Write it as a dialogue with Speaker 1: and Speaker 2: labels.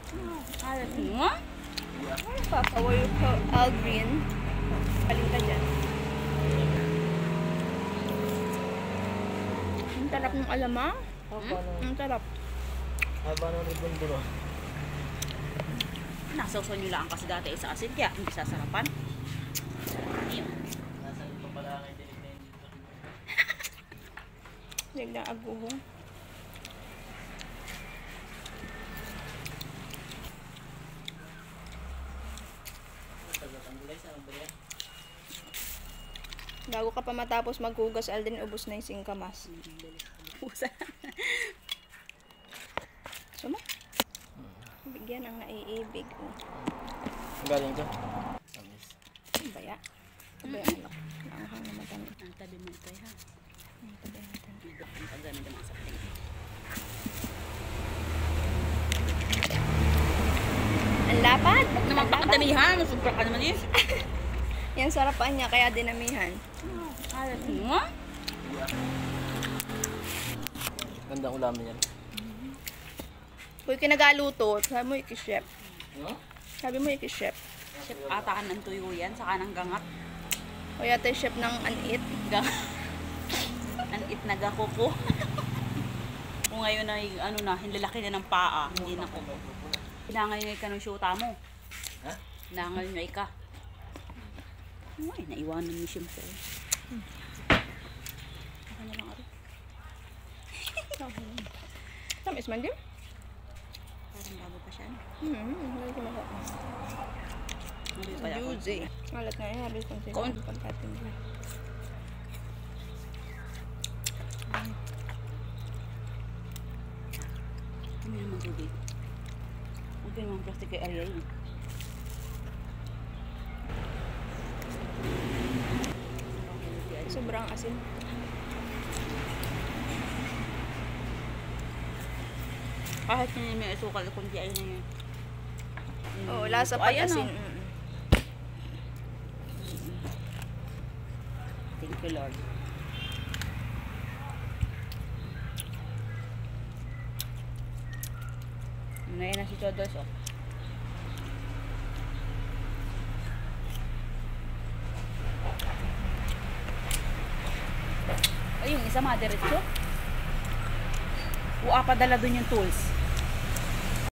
Speaker 1: Alam mo? Papaway ko Al Green. Paling ka dyan. Ang sarap ng alamang. Ang sarap.
Speaker 2: Haba ng ribbon bro.
Speaker 1: Nasawsaw nyo lang kasi dati sa asin kaya hindi sasarapan. Ayun.
Speaker 2: Nasaan pa pala kayo dinig na hindi.
Speaker 1: Huwag na aguhong. Bago ka pa matapos maghugas, Alden, ubos na yung singkamas. Ubusan. Suma? Bigyan ang naiibig.
Speaker 2: Galing to?
Speaker 1: Ano ba ya? Ano ba ya, anak? Naanghang na matamis.
Speaker 3: Ang tabi mo ito, ha?
Speaker 1: Ang tabi natin.
Speaker 3: Ang tabi mo ito, masakit.
Speaker 1: Ang lapad!
Speaker 3: Huwag naman pakadamihan. Sobra ka naman eh.
Speaker 1: Yan sarapan niya, kaya dinamihan.
Speaker 3: Alam mo?
Speaker 2: Gandang ulamin yan.
Speaker 1: Kung kinagaluto, sabi mo ikishep.
Speaker 2: No?
Speaker 1: Sabi mo ikishep.
Speaker 3: Chef, atakan ng tuyo yan, saka ng gangat.
Speaker 1: O yata yung chef ng anit.
Speaker 3: Anit na gakuko. Kung ngayon ay, ano na, hinlalaki na ng paa, hindi na kuko. Hinangay ka ng syuta mo.
Speaker 2: Ha?
Speaker 3: Hinangay ka. Ay, naiwanan mo siyempre. Baka na lang ari.
Speaker 1: Tamis man din.
Speaker 3: Parang bago pa siya.
Speaker 1: Hindi ko maka.
Speaker 3: Hindi pa ako.
Speaker 1: Juicy. Malat nga yun. Habis kong sila.
Speaker 3: Kaun.
Speaker 1: Pagkatin nila.
Speaker 3: Hindi naman tubig. Huwag ka naman plastic kay Ariel.
Speaker 1: Sobrang asin.
Speaker 3: Kahit hindi may asukal, kundi ay na yun.
Speaker 1: Oo, lasa pag
Speaker 3: Ayan,
Speaker 1: asin.
Speaker 3: oh. Thank you, Lord. Ngayon na si Chodos, oh. Ay, yung isa madiretso. Uwa pa dala dun yung tools.